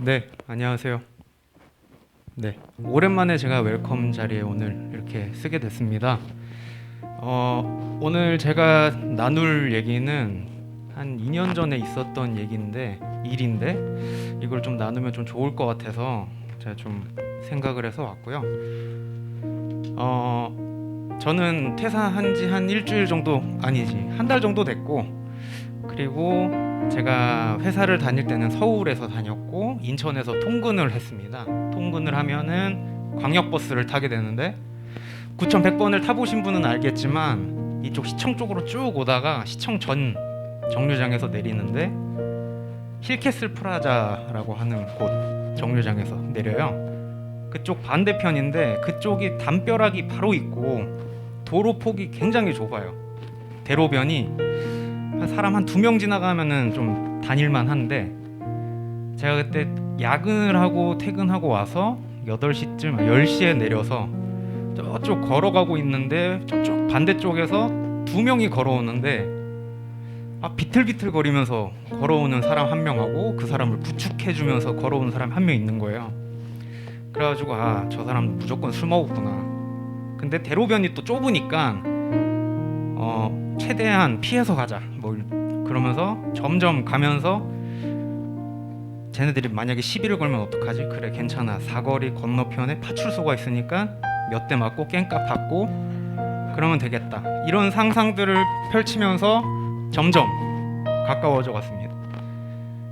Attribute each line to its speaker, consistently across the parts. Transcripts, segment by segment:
Speaker 1: 네, 안녕하세요. 네, 오랜만에 제가 웰컴 자리에 오늘 이렇게 쓰게 됐습니다. 오늘 제가 나눌 얘기는 한 2년 전에 있었던 일인데 이걸 좀 나누면 좀 좋을 것 같아서 제가 좀 생각을 해서 왔고요. 저는 퇴사한 지 한 일주일 정도 아니지, 한 달 정도 됐고, 그리고 제가 회사를 다닐 때는 서울에서 다녔고 인천에서 통근을 했습니다. 통근을 하면은 광역버스를 타게 되는데 9100번을 타보신 분은 알겠지만 이쪽 시청 쪽으로 쭉 오다가 시청 전 정류장에서 내리는데 힐캐슬 프라자라고 하는 곳 정류장에서 내려요. 그쪽 반대편인데 그쪽이 담벼락이 바로 있고 도로 폭이 굉장히 좁아요. 대로변이 사람 한 2명 지나가면은 좀 다닐만 한데, 제가 그때 야근을 하고 퇴근하고 와서 8시쯤 10시에 내려서 저쪽 걸어가고 있는데 저쪽 반대쪽에서 2명이 걸어오는데 비틀비틀 거리면서 걸어오는 사람 한 명하고 그 사람을 부축해주면서 걸어오는 사람 한 명 있는 거예요. 그래가지고 저 사람 무조건 술 먹었구나. 근데 대로변이 또 좁으니까 최대한 피해서 가자 그러면서 점점 가면서, 쟤네들이 만약에 시비를 걸면 어떡하지? 그래 괜찮아, 사거리 건너편에 파출소가 있으니까 몇 대 맞고 깽값 받고 그러면 되겠다, 이런 상상들을 펼치면서 점점 가까워져 갔습니다.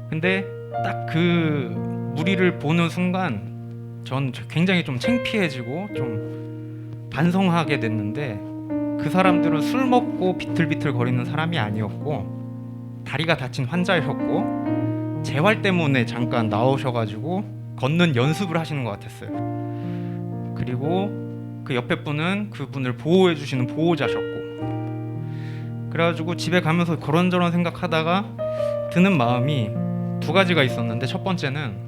Speaker 1: 근데 딱 그 무리를 보는 순간 전 굉장히 좀 창피해지고 좀 반성하게 됐는데, 그 사람들은 술 먹고 비틀비틀 거리는 사람이 아니었고 다리가 다친 환자였고 재활 때문에 잠깐 나오셔가지고 걷는 연습을 하시는 것 같았어요. 그리고 그 옆에 분은 그분을 보호해 주시는 보호자셨고, 그래가지고 집에 가면서 그런저런 생각하다가 드는 마음이 2가지가 있었는데, 첫 번째는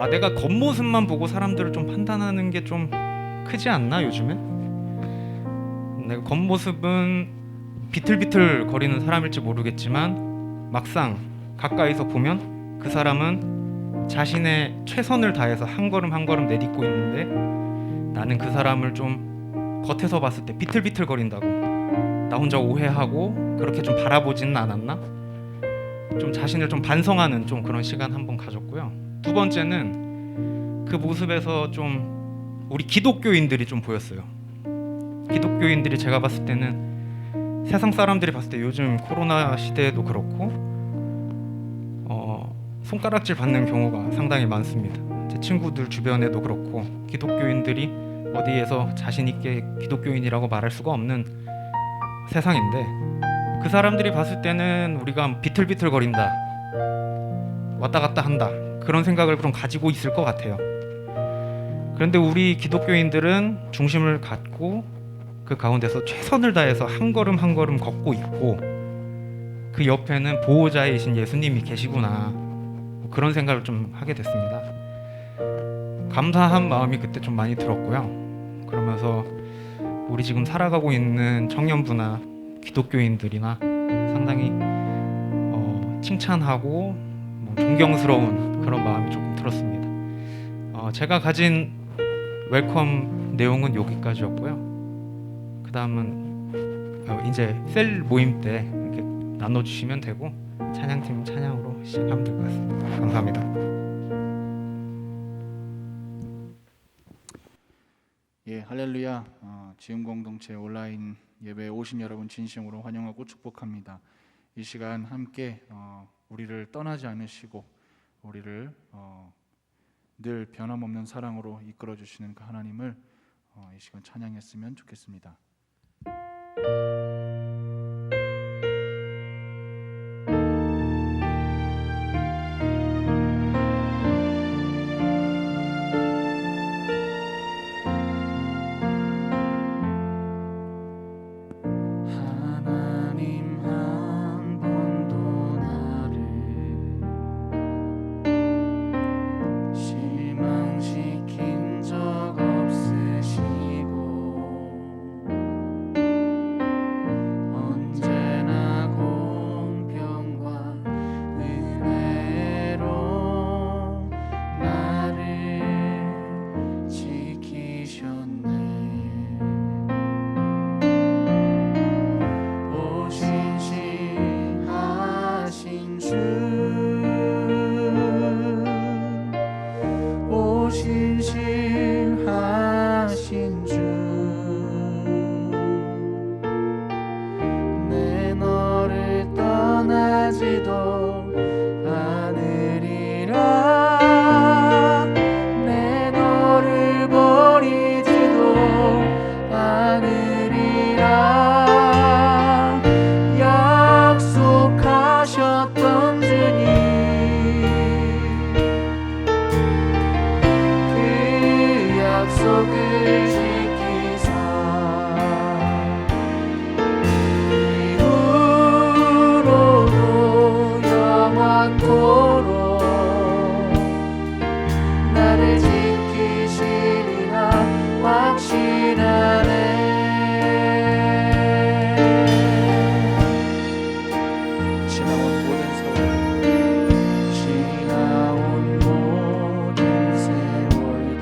Speaker 1: 내가 겉모습만 보고 사람들을 좀 판단하는 게 좀 크지 않나 요즘에? 내가 겉모습은 비틀비틀 거리는 사람일지 모르겠지만 막상 가까이서 보면 그 사람은 자신의 최선을 다해서 한 걸음 한 걸음 내딛고 있는데, 나는 그 사람을 좀 겉에서 봤을 때 비틀비틀 거린다고 나 혼자 오해하고 그렇게 좀 바라보지는 않았나? 좀 자신을 좀 반성하는 좀 그런 시간 한번 가졌고요. 2번째는 그 모습에서 좀 우리 기독교인들이 좀 보였어요. 기독교인들이 제가 봤을 때는 세상 사람들이 봤을 때 요즘 코로나 시대에도 그렇고 손가락질 받는 경우가 상당히 많습니다. 제 친구들 주변에도 그렇고 기독교인들이 어디에서 자신 있게 기독교인이라고 말할 수가 없는 세상인데, 그 사람들이 봤을 때는 우리가 비틀비틀 거린다, 왔다 갔다 한다, 그런 생각을 그럼 가지고 있을 것 같아요. 그런데 우리 기독교인들은 중심을 갖고 그 가운데서 최선을 다해서 한 걸음 한 걸음 걷고 있고, 그 옆에는 보호자이신 예수님이 계시구나, 그런 생각을 좀 하게 됐습니다. 감사한 마음이 그때 좀 많이 들었고요. 그러면서 우리 지금 살아가고 있는 청년부나 기독교인들이나 상당히 칭찬하고 존경스러운 그런 마음이 조금 들었습니다. 제가 가진 웰컴 내용은 여기까지였고요. 그 다음은 이제 셀 모임 때 이렇게 나눠주시면 되고, 찬양팀 찬양으로 시작하면 될 것 같습니다. 감사합니다.
Speaker 2: 예, 할렐루야. 지음 공동체 온라인 예배에 오신 여러분 진심으로 환영하고 축복합니다. 이 시간 함께 우리를 떠나지 않으시고 우리를 늘 변함없는 사랑으로 이끌어 주시는 그 하나님을 이 시간 찬양했으면 좋겠습니다.
Speaker 3: 실망시킨 적 없으시고
Speaker 2: 떠나지도 않으리라. 내 너를 버리지도 않으리라. 약속하셨던 주님, 그 약속을 지키사 이후로도 영원토록 나를 지키시리라 확신하네. 지나온 모든 세월, 지나온 모든 세월들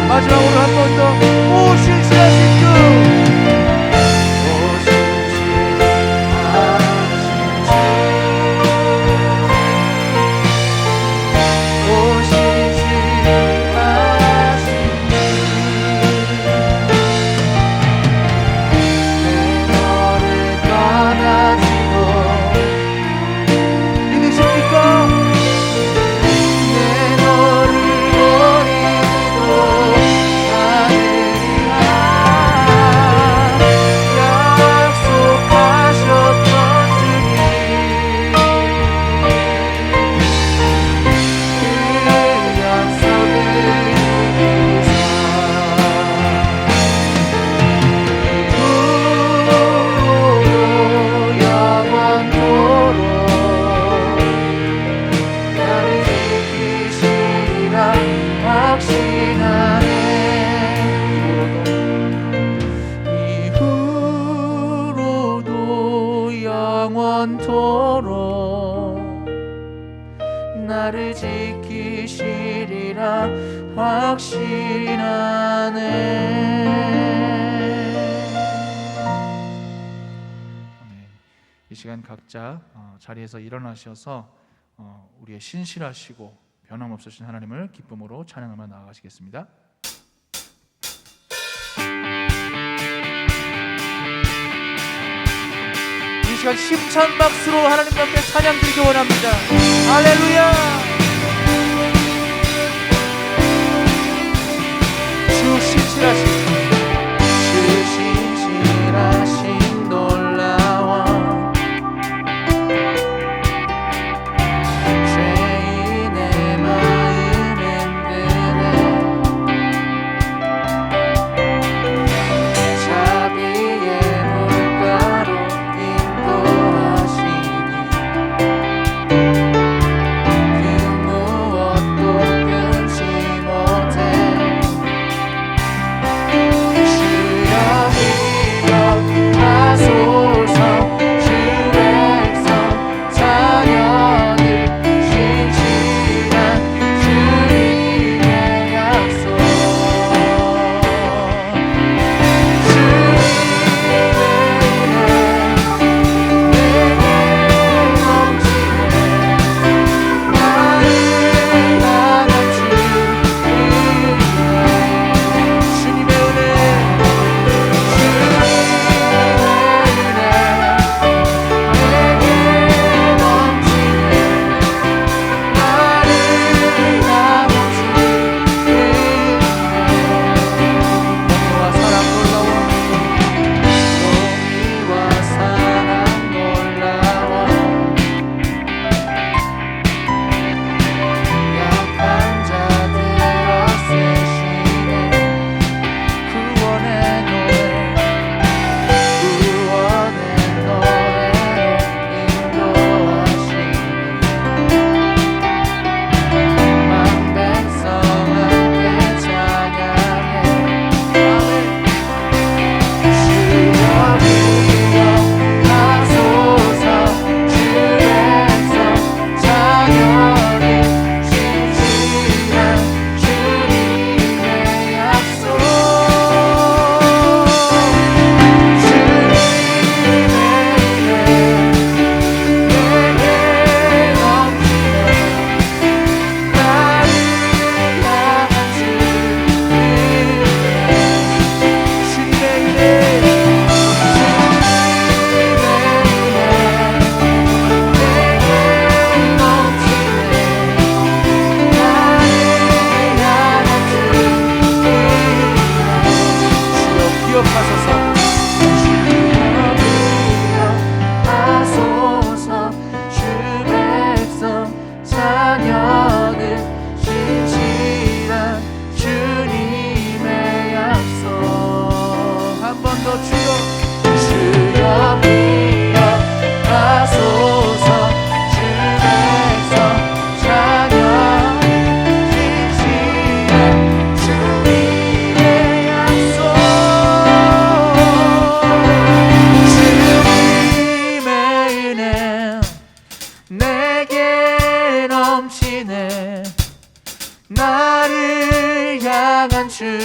Speaker 2: 마지막으로 한 번 더 오실시하신 주, 영원토록 나를 지키시리라 확신하네. 이 시간 각자 자리에서 일어나셔서 우리의 신실하시고 변함없으신 하나님을 기쁨으로 찬양하며 나아가시겠습니다. 이 시간 힘찬 박수로 하나님 앞에 찬양 드리기 원합니다. 할렐루야. 주 신실하신 주,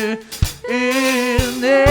Speaker 2: 은혜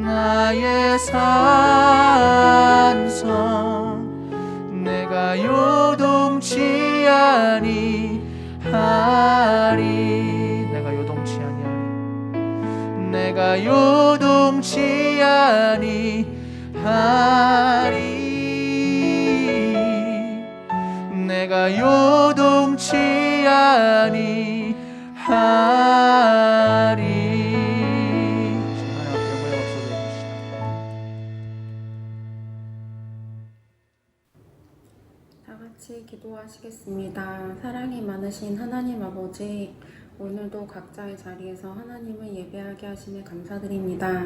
Speaker 2: 나의 산성 내가 요동치 아니하리. 내가 요동치 아니하리. 내가 요동치 아니하리. 내가 요동치 아니하리.
Speaker 3: 다 같이 기도하시겠습니다. 사랑이 많으신 하나님 아버지, 오늘도 각자의 자리에서 하나님을 예배하게 하심에 감사드립니다.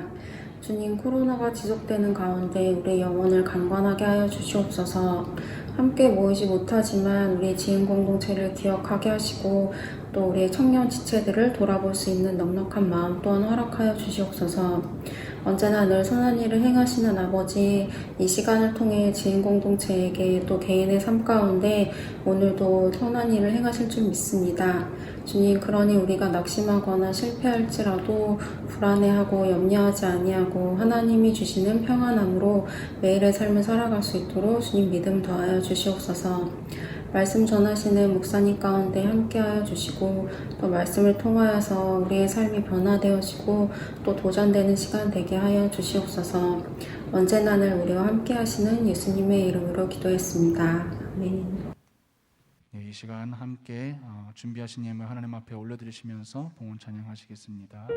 Speaker 3: 주님, 코로나가 지속되는 가운데 우리의 영혼을 강건하게 하여 주시옵소서. 함께 모이지 못하지만 우리의 지은 공동체를 기억하게 하시고 또 우리의 청년 지체들을 돌아볼 수 있는 넉넉한 마음 또한 허락하여 주시옵소서. 언제나 늘 선한 일을 행하시는 아버지, 이 시간을 통해 지인 공동체에게 또 개인의 삶 가운데 오늘도 선한 일을 행하실 줄 믿습니다. 주님, 그러니 우리가 낙심하거나 실패할지라도 불안해하고 염려하지 아니하고 하나님이 주시는 평안함으로 매일의 삶을 살아갈 수 있도록 주님 믿음 더하여 주시옵소서. 말씀 전하시는 목사님 가운데 함께하여 주시고 또 말씀을 통하여서 우리의 삶이 변화되어지고 또 도전되는 시간 되게 하여 주시옵소서. 언제나 늘 우리와 함께하시는 예수님의 이름으로 기도했습니다. 아멘.
Speaker 2: 이 시간 함께 준비하신 예물 하나님 앞에 올려드리시면서 봉헌 찬양하시겠습니다.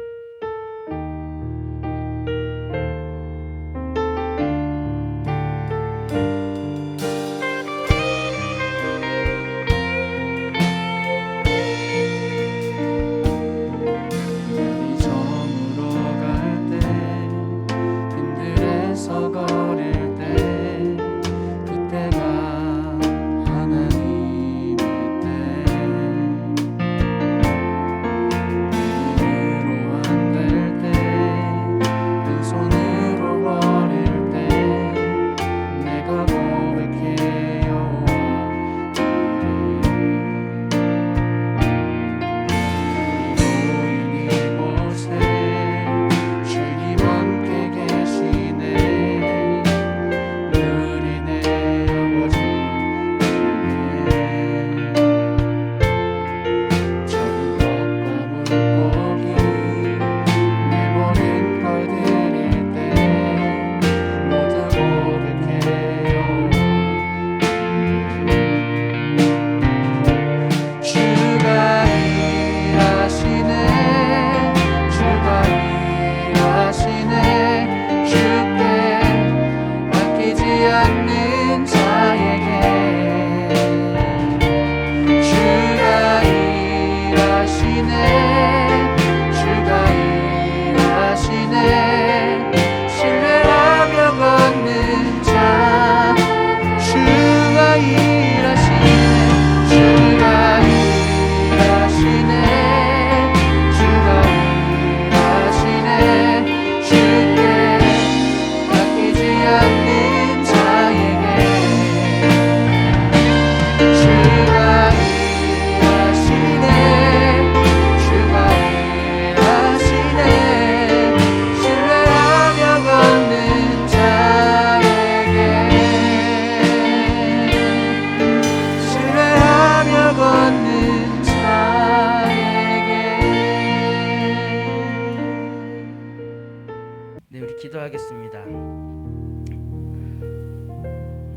Speaker 4: 기도하겠습니다.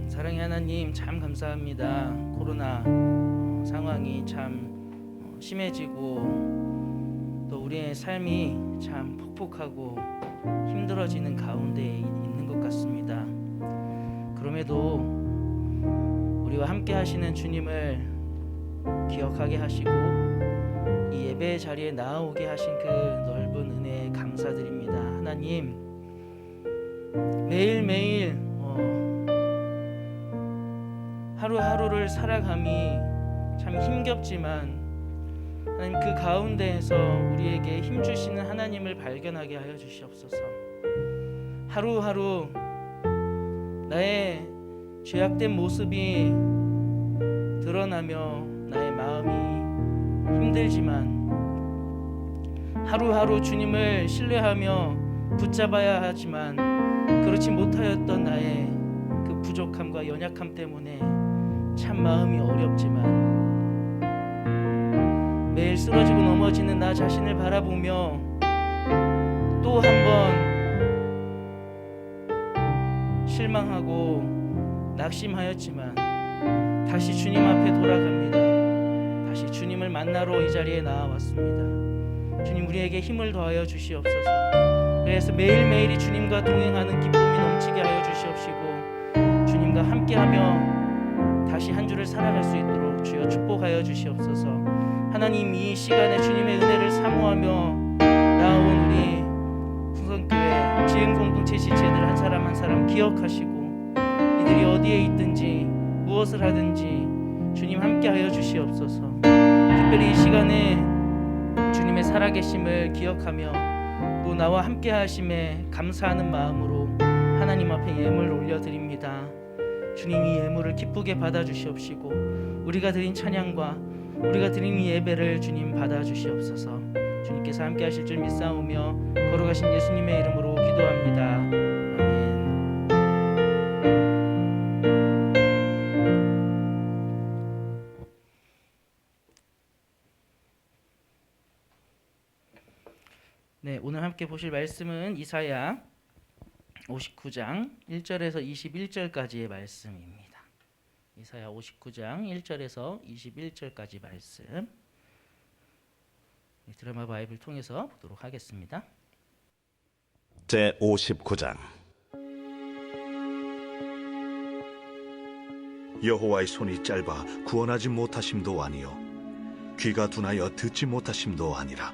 Speaker 4: 사랑의 하나님, 참 감사합니다. 코로나 상황이 참 심해지고 또 우리의 삶이 참 폭폭하고 힘들어지는 가운데 있는 것 같습니다. 그럼에도 우리와 함께 하시는 주님을 기억하게 하시고 이 예배 자리에 나아오게 하신 그 넓은 은혜에 감사드립니다. 하나님, 매일매일 하루하루를 살아감이 참 힘겹지만 하나님, 그 가운데에서 우리에게 힘주시는 하나님을 발견하게 하여 주시옵소서. 하루하루 나의 죄악된 모습이 드러나며 나의 마음이 힘들지만 하루하루 주님을 신뢰하며 붙잡아야 하지만 그렇지 못하였던 나의 그 부족함과 연약함 때문에 참 마음이 어렵지만 매일 쓰러지고 넘어지는 나 자신을 바라보며 또 한 번 실망하고 낙심하였지만 다시 주님 앞에 돌아갑니다. 다시 주님을 만나러 이 자리에 나와왔습니다. 주님, 우리에게 힘을 더하여 주시옵소서. 그래서 매일매일이 주님과 동행하는 기쁨이 넘치게 하여 주시옵시고 주님과 함께하며 다시 한 주를 살아갈 수 있도록 주여 축복하여 주시옵소서. 하나님, 이 시간에 주님의 은혜를 사모하며 나온 우리 풍성교회 지은 공동체 지체들 한 사람 한 사람 기억하시고 이들이 어디에 있든지 무엇을 하든지 주님 함께하여 주시옵소서. 특별히 이 시간에 주님의 살아계심을 기억하며 또 나와 함께하심에 감사하는 마음으로 하나님 앞에 예물을 올려드립니다. 주님, 이 예물을 기쁘게 받아주시옵시고 우리가 드린 찬양과 우리가 드린 이 예배를 주님 받아주시옵소서. 주님께서 함께하실 줄 믿사오며 거룩하신 예수님의 이름으로 기도합니다. 아멘. 네, 오늘 함께 보실 말씀은 이사야 59장 1절에서 21절까지의 말씀입니다. 이사야 59장 1절에서 21절까지 말씀. 드라마 바이블 통해서 보도록 하겠습니다.
Speaker 5: 제 59장. 여호와의 손이 짧아 구원하지 못하심도 아니요 귀가 둔하여 듣지 못하심도 아니라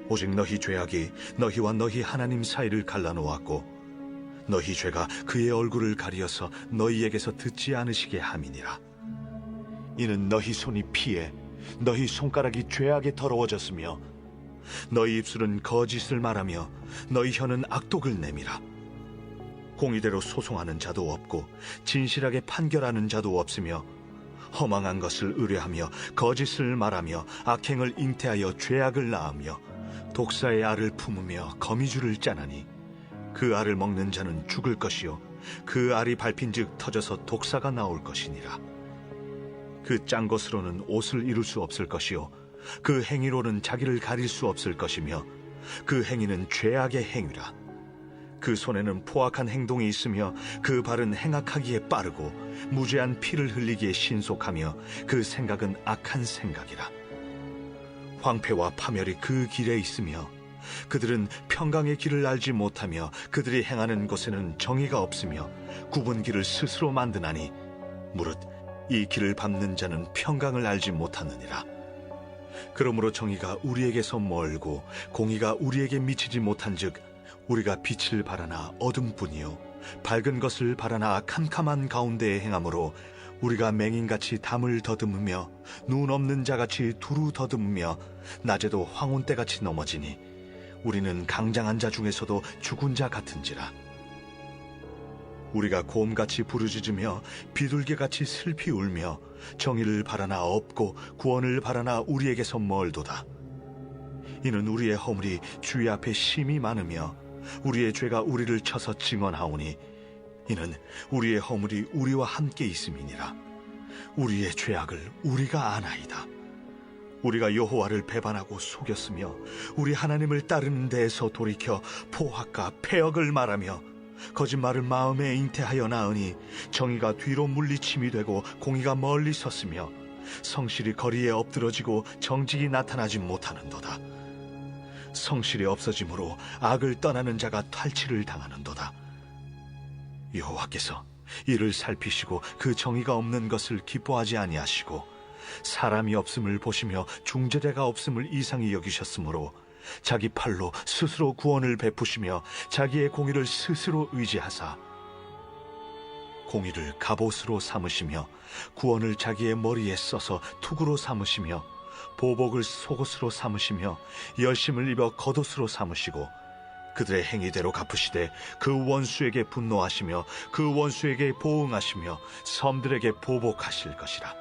Speaker 5: 오직 너희 죄악이 너희와 너희 하나님 사이를 갈라놓았고 너희 죄가 그의 얼굴을 가리어서 너희에게서 듣지 않으시게 함이니라. 이는 너희 손이 피해 너희 손가락이 죄악에 더러워졌으며 너희 입술은 거짓을 말하며 너희 혀는 악독을 내밀어 공의대로 소송하는 자도 없고 진실하게 판결하는 자도 없으며 허망한 것을 의뢰하며 거짓을 말하며 악행을 잉태하여 죄악을 낳으며 독사의 알을 품으며 거미줄을 짜나니 그 알을 먹는 자는 죽을 것이요 그 알이 밟힌즉 터져서 독사가 나올 것이니라. 그 짠 것으로는 옷을 이룰 수 없을 것이요 그 행위로는 자기를 가릴 수 없을 것이며 그 행위는 죄악의 행위라. 그 손에는 포악한 행동이 있으며 그 발은 행악하기에 빠르고 무죄한 피를 흘리기에 신속하며 그 생각은 악한 생각이라. 황폐와 파멸이 그 길에 있으며 그들은 평강의 길을 알지 못하며 그들이 행하는 곳에는 정의가 없으며 굽은 길을 스스로 만드나니 무릇 이 길을 밟는 자는 평강을 알지 못하느니라. 그러므로 정의가 우리에게서 멀고 공의가 우리에게 미치지 못한즉 우리가 빛을 바라나 어둠뿐이요 밝은 것을 바라나 캄캄한 가운데에 행함으로 우리가 맹인같이 담을 더듬으며 눈 없는 자같이 두루 더듬으며 낮에도 황혼때같이 넘어지니 우리는 강장한 자 중에서도 죽은 자 같은지라. 우리가 곰같이 부르짖으며 비둘기같이 슬피 울며 정의를 바라나 없고 구원을 바라나 우리에게서 멀도다. 이는 우리의 허물이 주의 앞에 심히 많으며 우리의 죄가 우리를 쳐서 증언하오니 이는 우리의 허물이 우리와 함께 있음이니라. 우리의 죄악을 우리가 아나이다. 우리가 여호와를 배반하고 속였으며 우리 하나님을 따르는 데에서 돌이켜 포악과 패역을 말하며 거짓말을 마음에 잉태하여 낳으니 정의가 뒤로 물리침이 되고 공의가 멀리 섰으며 성실이 거리에 엎드러지고 정직이 나타나지 못하는도다. 성실이 없어짐으로 악을 떠나는 자가 탈취를 당하는도다. 여호와께서 이를 살피시고 그 정의가 없는 것을 기뻐하지 아니하시고 사람이 없음을 보시며 중재자가 없음을 이상히 여기셨으므로 자기 팔로 스스로 구원을 베푸시며 자기의 공의를 스스로 의지하사 공의를 갑옷으로 삼으시며 구원을 자기의 머리에 써서 투구로 삼으시며 보복을 속옷으로 삼으시며 열심을 입어 겉옷으로 삼으시고 그들의 행위대로 갚으시되 그 원수에게 분노하시며 그 원수에게 보응하시며 섬들에게 보복하실 것이라.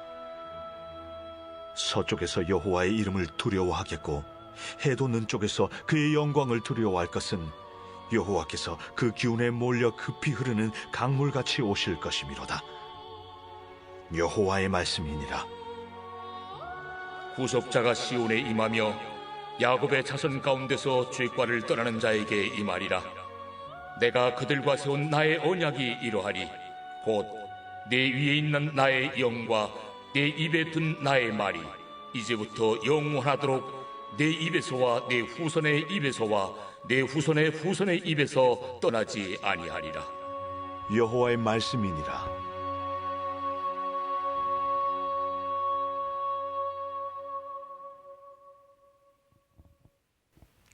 Speaker 5: 서쪽에서 여호와의 이름을 두려워하겠고 해도 는 쪽에서 그의 영광을 두려워할 것은 여호와께서 그 기운에 몰려 급히 흐르는 강물같이 오실 것이미로다. 여호와의 말씀이니라.
Speaker 6: 구속자가 시온에 임하며 야곱의 자손 가운데서 죄과를 떠나는 자에게 임하리라. 내가 그들과 세운 나의 언약이 이러하리. 곧 내 위에 있는 나의 영과 내 입에 둔 나의 말이 이제부터 영원하도록 내 입에서와 내 후손의 입에서와 내 후손의 후손의 입에서 떠나지 아니하리라.
Speaker 5: 여호와의 말씀이니라.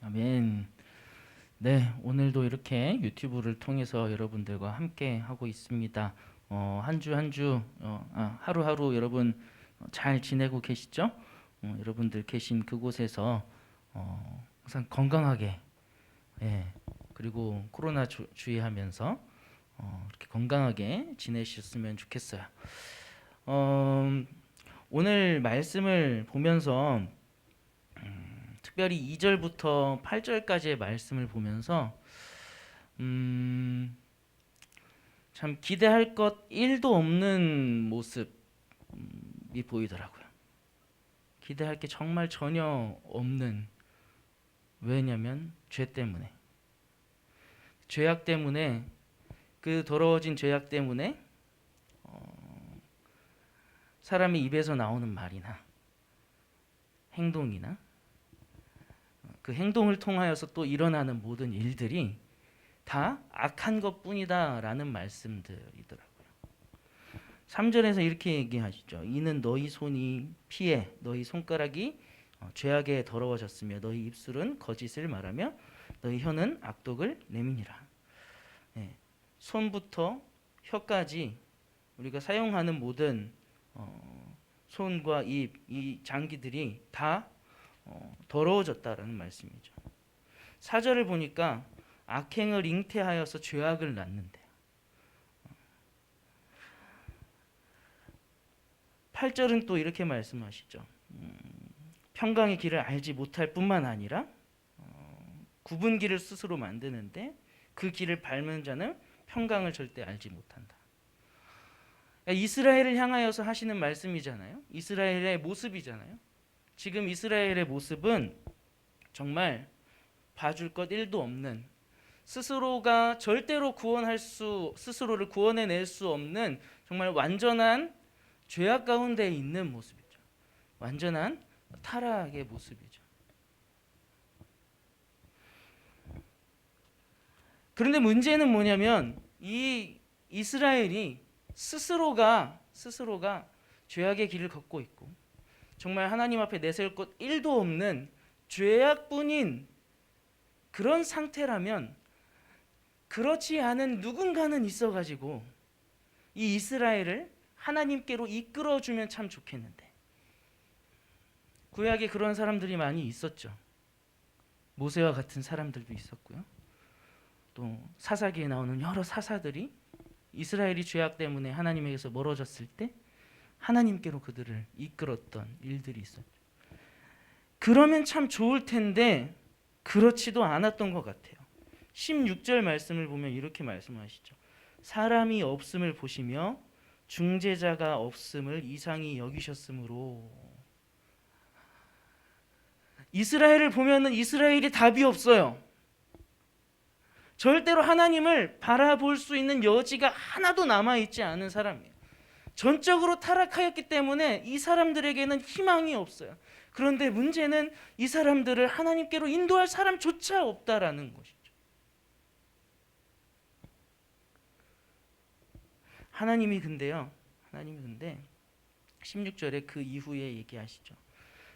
Speaker 4: 아멘. 네, 오늘도 이렇게 유튜브를 통해서 여러분들과 함께 하고 있습니다. 한 주 한 주 하루하루 여러분 잘 지내고 계시죠? 여러분들 계신 그곳에서 항상 건강하게, 그리고 코로나 주의하면서 이렇게 건강하게 지내셨으면 좋겠어요. 오늘 말씀을 보면서 특별히 2절부터 8절까지의 말씀을 보면서 참 기대할 것 1도 없는 모습이 보이더라고요. 기대할 게 정말 전혀 없는, 왜냐면 죄 때문에, 죄악 때문에, 그 더러워진 죄악 때문에 사람의 입에서 나오는 말이나 행동이나 그 행동을 통하여서 또 일어나는 모든 일들이 다 악한 것뿐이다라는 말씀들이더라고요. 3절에서 이렇게 얘기하시죠. 이는 너희 손이 피해 너희 손가락이 죄악에 더러워졌으며 너희 입술은 거짓을 말하며 너희 혀는 악독을 내미니라. 손부터 혀까지 우리가 사용하는 모든 손과 입, 이 장기들이 다 더러워졌다라는 말씀이죠. 4절을 보니까 악행을 잉태하여서 죄악을 낳는데요. 8절은 또 이렇게 말씀하시죠. 평강의 길을 알지 못할 뿐만 아니라 굽은 길을 스스로 만드는데 그 길을 밟는 자는 평강을 절대 알지 못한다. 이스라엘을 향하여서 하시는 말씀이잖아요. 이스라엘의 모습이잖아요. 지금 이스라엘의 모습은 정말 봐줄 것 1도 없는, 스스로가 절대로 스스로를 구원해낼 수 없는 정말 완전한 죄악 가운데 있는 모습이죠. 완전한 타락의 모습이죠. 그런데 문제는 뭐냐면 이 이스라엘이 스스로가 죄악의 길을 걷고 있고 정말 하나님 앞에 내세울 것 1도 없는 죄악뿐인 그런 상태라면 그렇지 않은 누군가는 있어가지고 이 이스라엘을 하나님께로 이끌어주면 참 좋겠는데 구약에 그런 사람들이 많이 있었죠. 모세와 같은 사람들도 있었고요. 또 사사기에 나오는 여러 사사들이 이스라엘이 죄악 때문에 하나님에게서 멀어졌을 때 하나님께로 그들을 이끌었던 일들이 있었죠. 그러면 참 좋을 텐데 그렇지도 않았던 것 같아요. 16절 말씀을 보면 이렇게 말씀하시죠. 사람이 없음을 보시며 중재자가 없음을 이상히 여기셨으므로. 이스라엘을 보면은 이스라엘이 답이 없어요. 절대로 하나님을 바라볼 수 있는 여지가 하나도 남아있지 않은 사람이에요. 전적으로 타락하였기 때문에 이 사람들에게는 희망이 없어요. 그런데 문제는 이 사람들을 하나님께로 인도할 사람조차 없다라는 것이죠. 하나님이 근데 16절에 그 이후에 얘기하시죠.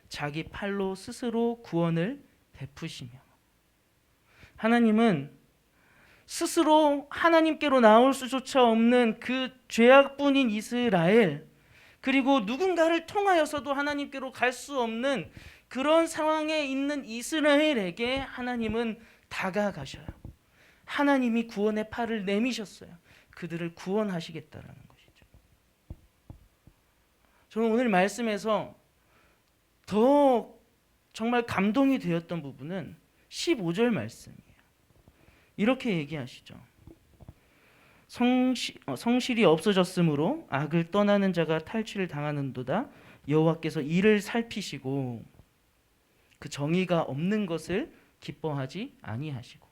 Speaker 4: 자기 팔로 스스로 구원을 베푸시며. 하나님은 스스로 하나님께로 나올 수조차 없는 그 죄악뿐인 이스라엘, 그리고 누군가를 통하여서도 하나님께로 갈 수 없는 그런 상황에 있는 이스라엘에게 하나님은 다가가셔요. 하나님이 구원의 팔을 내미셨어요. 그들을 구원하시겠다라는 것이죠. 저는 오늘 말씀에서 더 정말 감동이 되었던 부분은 15절 말씀이에요. 이렇게 얘기하시죠. 성실이 없어졌으므로 악을 떠나는 자가 탈취를 당하는도다. 여호와께서 이를 살피시고 그 정의가 없는 것을 기뻐하지 아니하시고.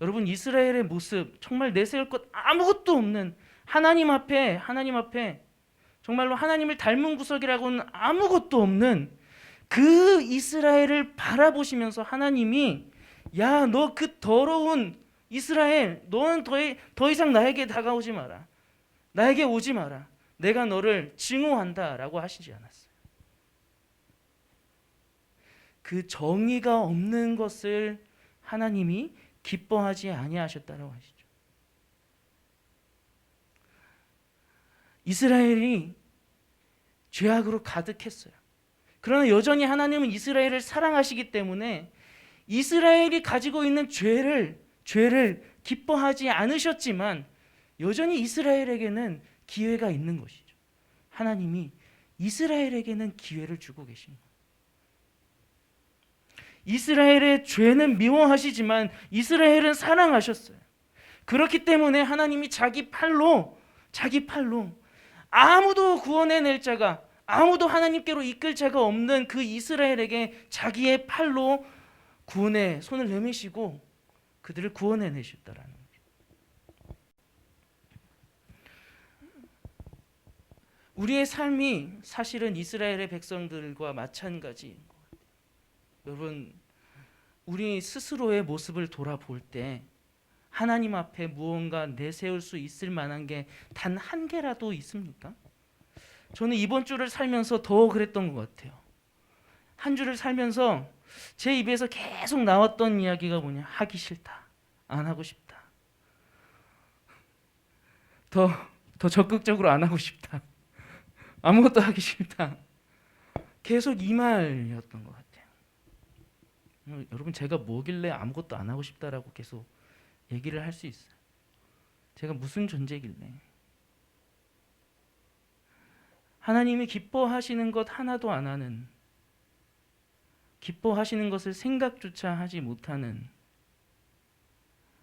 Speaker 4: 여러분, 이스라엘의 모습, 정말 내세울 것 아무것도 없는 하나님 앞에 정말로 하나님을 닮은 구석이라고는 아무것도 없는 그 이스라엘을 바라보시면서 하나님이, 야, 너 그 더러운 이스라엘, 너는 더 이상 나에게 다가오지 마라, 나에게 오지 마라, 내가 너를 증오한다라고 하시지 않았어요. 그 정의가 없는 것을 하나님이 기뻐하지 아니하셨다라고 하시죠. 이스라엘이 죄악으로 가득했어요. 그러나 여전히 하나님은 이스라엘을 사랑하시기 때문에 이스라엘이 가지고 있는 죄를 기뻐하지 않으셨지만 여전히 이스라엘에게는 기회가 있는 것이죠. 하나님이 이스라엘에게는 기회를 주고 계신 거예요. 이스라엘의 죄는 미워하시지만 이스라엘은 사랑하셨어요. 그렇기 때문에 하나님이 자기 팔로 아무도 구원해낼 자가, 아무도 하나님께로 이끌 자가 없는 그 이스라엘에게 자기의 팔로 구원의 손을 내미시고 그들을 구원해내셨다라는 거죠. 우리의 삶이 사실은 이스라엘의 백성들과 마찬가지인 것 같아요. 여러분, 우리 스스로의 모습을 돌아볼 때 하나님 앞에 무언가 내세울 수 있을 만한 게 단 한 개라도 있습니까? 저는 이번 주를 살면서 더 그랬던 것 같아요. 한 주를 살면서 제 입에서 계속 나왔던 이야기가 뭐냐? 하기 싫다, 안 하고 싶다, 더 적극적으로 안 하고 싶다, 아무것도 하기 싫다, 계속 이 말이었던 것 같아요. 여러분, 제가 뭐길래 아무것도 안 하고 싶다라고 계속 얘기를 할 수 있어요? 제가 무슨 존재길래? 하나님이 기뻐하시는 것 하나도 안 하는, 기뻐하시는 것을 생각조차 하지 못하는,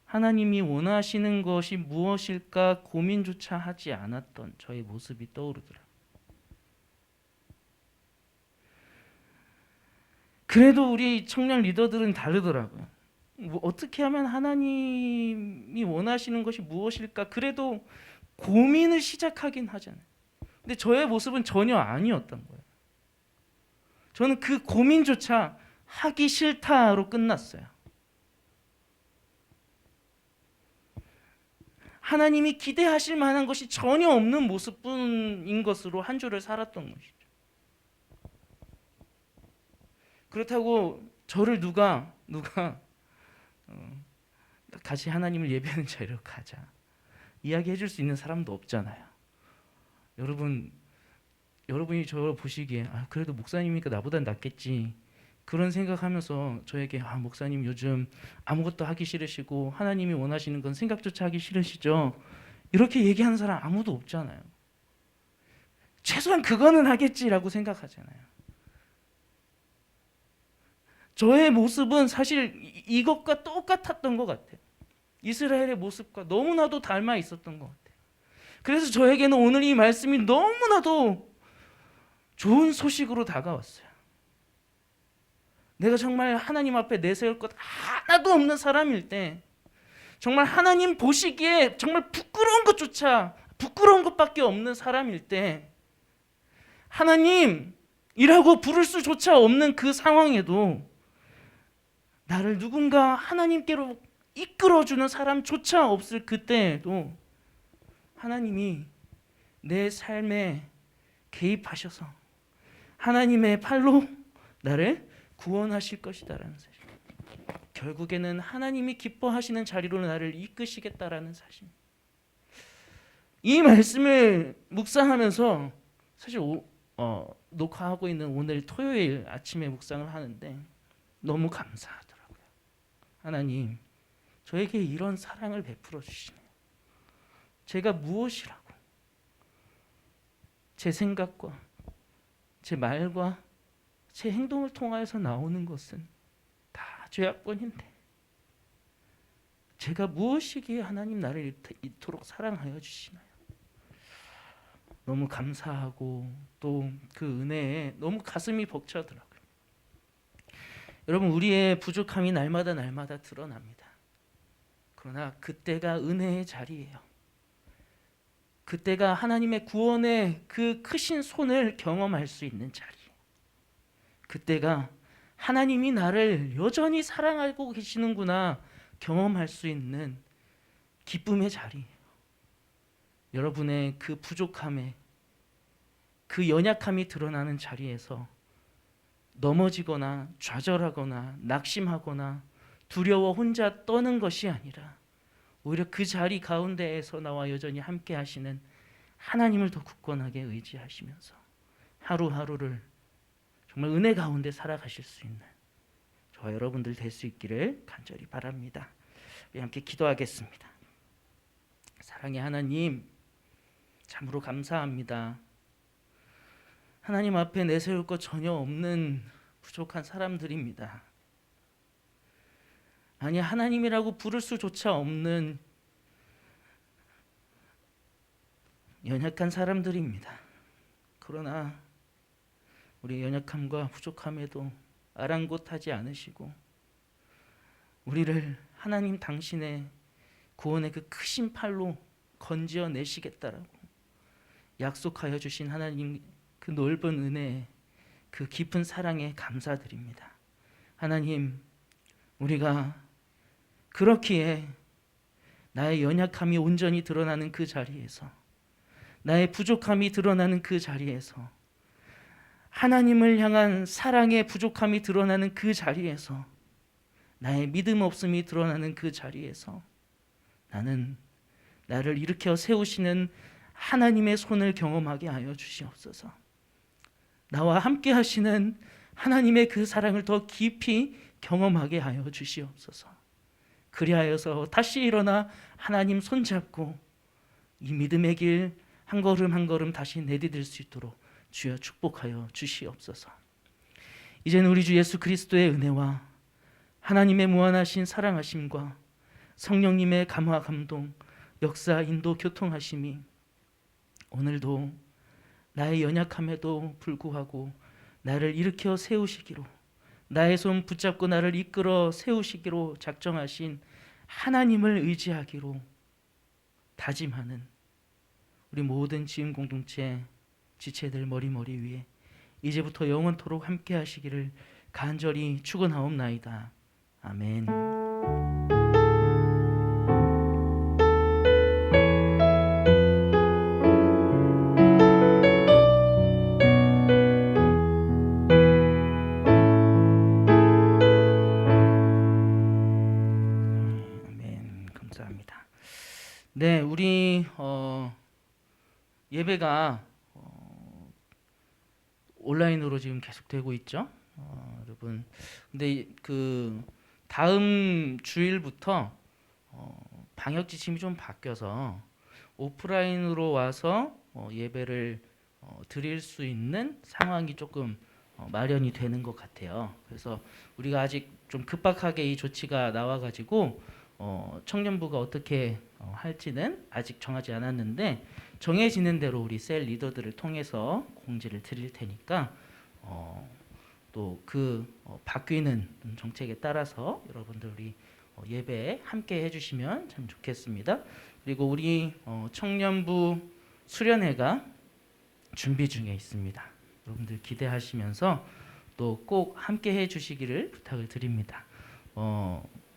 Speaker 4: 하나님이 원하시는 것이 무엇일까 고민조차 하지 않았던 저의 모습이 떠오르더라고요. 그래도 우리 청년 리더들은 다르더라고요. 어떻게 하면 하나님이 원하시는 것이 무엇일까 그래도 고민을 시작하긴 하잖아요. 근데 저의 모습은 전혀 아니었던 거예요. 저는 그 고민조차 하기 싫다로 끝났어요. 하나님이 기대하실 만한 것이 전혀 없는 모습뿐인 것으로 한 주를 살았던 것이죠. 그렇다고 저를 누가 같이 하나님을 예배하는 자리로 가자 이야기해 줄 수 있는 사람도 없잖아요. 여러분이 저를 보시기에 그래도 목사님이니까 나보단 낫겠지 그런 생각하면서 저에게 목사님 요즘 아무것도 하기 싫으시고 하나님이 원하시는 건 생각조차 하기 싫으시죠? 이렇게 얘기하는 사람 아무도 없잖아요. 최소한 그거는 하겠지라고 생각하잖아요. 저의 모습은 사실 이것과 똑같았던 것 같아요. 이스라엘의 모습과 너무나도 닮아 있었던 것 같아요. 그래서 저에게는 오늘 이 말씀이 너무나도 좋은 소식으로 다가왔어요. 내가 정말 하나님 앞에 내세울 것 하나도 없는 사람일 때, 정말 하나님 보시기에 정말 부끄러운 것밖에 없는 사람일 때, 하나님이라고 부를 수조차 없는 그 상황에도 나를 누군가 하나님께로 이끌어주는 사람조차 없을 그때에도 하나님이 내 삶에 개입하셔서 하나님의 팔로 나를 구원하실 것이다라는 사실, 결국에는 하나님이 기뻐하시는 자리로 나를 이끄시겠다라는 사실, 이 말씀을 묵상하면서 사실 녹화하고 있는 오늘 토요일 아침에 묵상을 하는데 너무 감사하더라고요. 하나님, 저에게 이런 사랑을 베풀어 주시네요. 제가 무엇이라고 제 생각과 제 말과 제 행동을 통하여서 나오는 것은 다 죄악권인데 제가 무엇이기에 하나님 나를 이토록 사랑하여 주시나요? 너무 감사하고 또 그 은혜에 너무 가슴이 벅차더라고요. 여러분, 우리의 부족함이 날마다 드러납니다. 그러나 그때가 은혜의 자리예요. 그때가 하나님의 구원의 그 크신 손을 경험할 수 있는 자리예요. 그때가 하나님이 나를 여전히 사랑하고 계시는구나 경험할 수 있는 기쁨의 자리예요. 여러분의 그 부족함에, 그 연약함이 드러나는 자리에서 넘어지거나 좌절하거나 낙심하거나 두려워 혼자 떠는 것이 아니라 오히려 그 자리 가운데에서 나와 여전히 함께 하시는 하나님을 더 굳건하게 의지하시면서 하루하루를 정말 은혜 가운데 살아가실 수 있는 저와 여러분들 될 수 있기를 간절히 바랍니다. 우리 함께 기도하겠습니다. 사랑의 하나님, 참으로 감사합니다. 하나님 앞에 내세울 것 전혀 없는 부족한 사람들입니다. 아니, 하나님이라고 부를 수조차 없는 연약한 사람들입니다. 그러나 우리 연약함과 부족함에도 아랑곳하지 않으시고 우리를 하나님 당신의 구원의 그 크신 팔로 건지어 내시겠다라고 약속하여 주신 하나님 그 넓은 은혜에, 그 깊은 사랑에 감사드립니다. 하나님, 우리가 그렇기에 나의 연약함이 온전히 드러나는 그 자리에서, 나의 부족함이 드러나는 그 자리에서, 하나님을 향한 사랑의 부족함이 드러나는 그 자리에서, 나의 믿음 없음이 드러나는 그 자리에서 나는 나를 일으켜 세우시는 하나님의 손을 경험하게 하여 주시옵소서. 나와 함께 하시는 하나님의 그 사랑을 더 깊이 경험하게 하여 주시옵소서. 그리하여서 다시 일어나 하나님 손잡고 이 믿음의 길 한 걸음 한 걸음 다시 내디딜 수 있도록 주여 축복하여 주시옵소서. 이제는 우리 주 예수 그리스도의 은혜와 하나님의 무한하신 사랑하심과 성령님의 감화 감동 역사 인도 교통하심이 오늘도 나의 연약함에도 불구하고 나를 일으켜 세우시기로, 나의 손 붙잡고 나를 이끌어 세우시기로 작정하신 하나님을 의지하기로 다짐하는 우리 모든 지음 공동체 지체들 머리머리 위에 이제부터 영원토록 함께 하시기를 간절히 축원하옵나이다. 아멘. 아멘. 감사합니다. 네, 우리 예배가 온라인으로 지금 계속되고 있죠, 여러분. 근데 그 다음 주일부터 방역 지침이 좀 바뀌어서 오프라인으로 와서 예배를 드릴 수 있는 상황이 조금 마련이 되는 것 같아요. 그래서 우리가 아직 좀 급박하게 이 조치가 나와가지고 청년부가 어떻게 할지는 아직 정하지 않았는데 정해지는 대로 우리 셀 리더들을 통해서 공지를 드릴 테니까 또 그 바뀌는 정책에 따라서 여러분들 우리 예배에 함께 해주시면 참 좋겠습니다. 그리고 우리 청년부 수련회가 준비 중에 있습니다. 여러분들 기대하시면서 또 꼭 함께 해주시기를 부탁을 드립니다.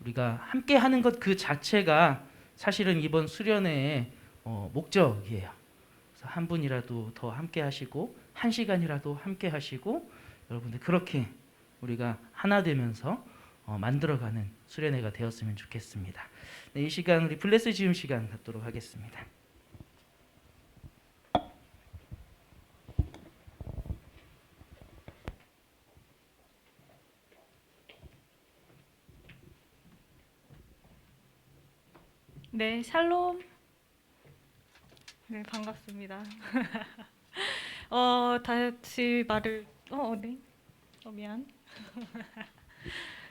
Speaker 4: 우리가 함께 하는 것 그 자체가 사실은 이번 수련회의 목적이에요. 그래서 한 분이라도 더 함께 하시고 한 시간이라도 함께 하시고 여러분들 그렇게 우리가 하나 되면서 만들어가는 수련회가 되었으면 좋겠습니다. 네, 이 시간 우리 블레스 지음 시간 갖도록 하겠습니다.
Speaker 7: 네, 샬롬. 네, 반갑습니다. 다시 말을 네. 미안.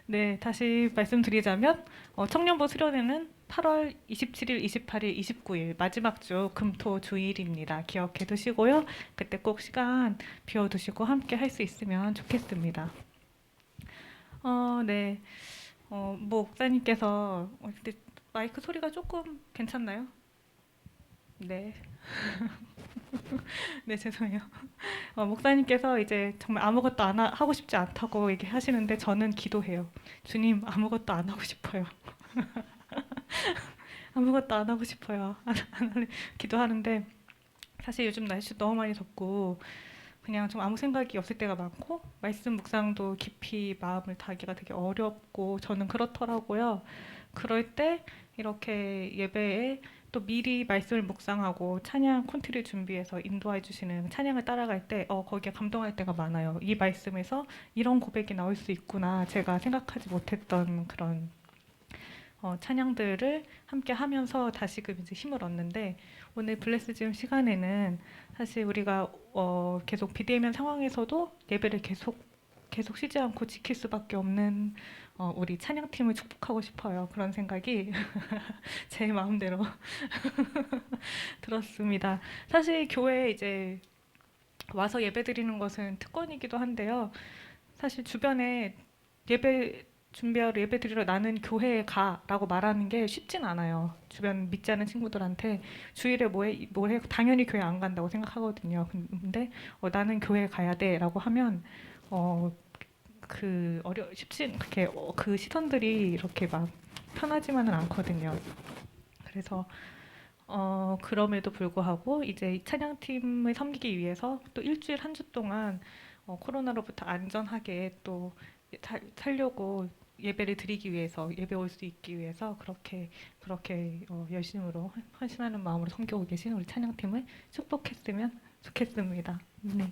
Speaker 7: 네, 다시 말씀드리자면 청년부 수련회는 8월 27일, 28일, 29일 마지막 주 금토 주일입니다. 기억해 두시고요. 그때 꼭 시간 비워두시고 함께 할 수 있으면 좋겠습니다. 네, 목사님께서 근데 마이크 소리가 조금 괜찮나요? 네. 네, 죄송해요. 목사님께서 이제 정말 아무것도 안 하고 싶지 않다고 얘기하시는데 저는 기도해요. 주님, 아무것도 안 하고 싶어요. 아무것도 안 하고 싶어요. 기도하는데 사실 요즘 날씨 너무 많이 덥고 그냥 좀 아무 생각이 없을 때가 많고 말씀 묵상도 깊이 마음을 다하기가 되게 어렵고 저는 그렇더라고요. 그럴 때 이렇게 예배에 또 미리 말씀을 묵상하고 찬양 콘티를 준비해서 인도해 주시는 찬양을 따라갈 때 거기에 감동할 때가 많아요. 이 말씀에서 이런 고백이 나올 수 있구나. 제가 생각하지 못했던 그런 찬양들을 함께 하면서 다시금 이제 힘을 얻는데 오늘 블레스 지금 시간에는 사실 우리가 계속 비대면 상황에서도 예배를 계속 쉬지 않고 지킬 수밖에 없는 우리 찬양팀을 축복하고 싶어요. 그런 생각이 제 마음대로 들었습니다. 사실 교회에 이제 와서 예배 드리는 것은 특권이기도 한데요. 사실 주변에 예배 준비하러 예배 드리러 나는 교회에 가라고 말하는 게 쉽진 않아요. 주변 믿지 않는 친구들한테 주일에 뭐해 당연히 교회 안 간다고 생각하거든요. 근데 나는 교회 가야 돼라고 하면 쉽지 그렇게 그 시선들이 이렇게 막 편하지만은 않거든요. 그래서 그럼에도 불구하고 이제 찬양팀을 섬기기 위해서 또 일주일 한 주 동안 코로나로부터 안전하게 또 살려고 예배를 드리기 위해서 예배 올 수 있기 위해서 그렇게 열심으로 헌신하는 마음으로 섬기고 계신 우리 찬양팀을 축복했으면 좋겠습니다. 네.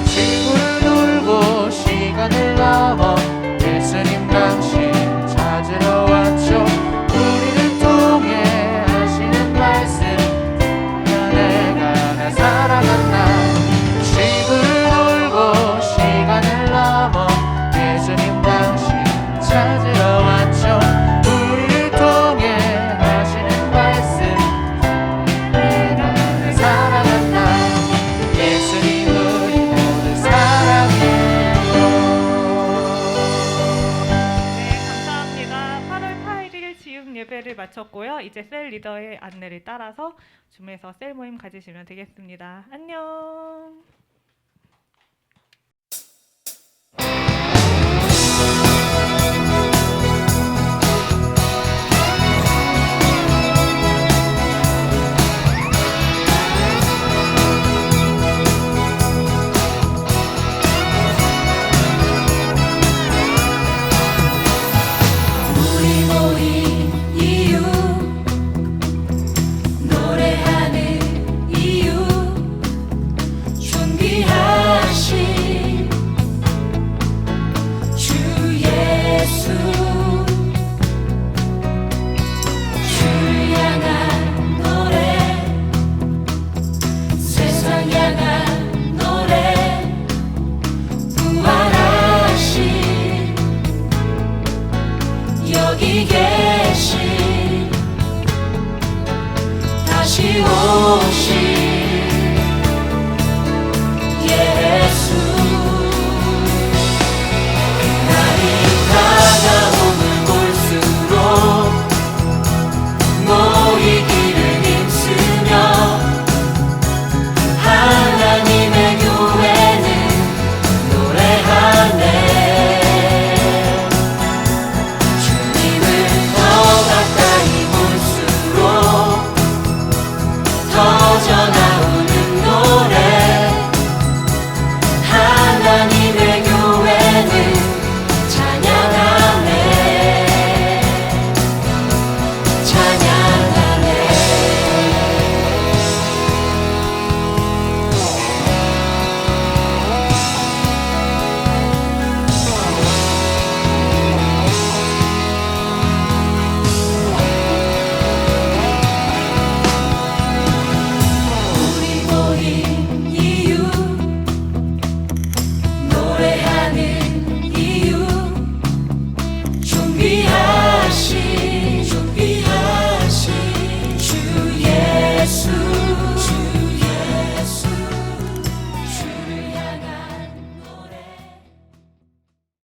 Speaker 2: 지구를 돌고 시간을 넘어 예수님 당신 찾으러 왔죠. 우리를 통해 하시는 말씀 내가 나 사랑한다. 지구를 돌고 시간을 넘어 예수님 당신 찾으러 왔죠. 우리를 통해 하시는 말씀 내가 나 사랑한다. 예수님 우리 모두 사랑해요.
Speaker 7: 네, 감사합니다. 8월 8일 지음 예배를 마쳤고요. 이제 셀 리더의 안내를 따라서 줌에서 셀 모임 가지시면 되겠습니다. 안녕.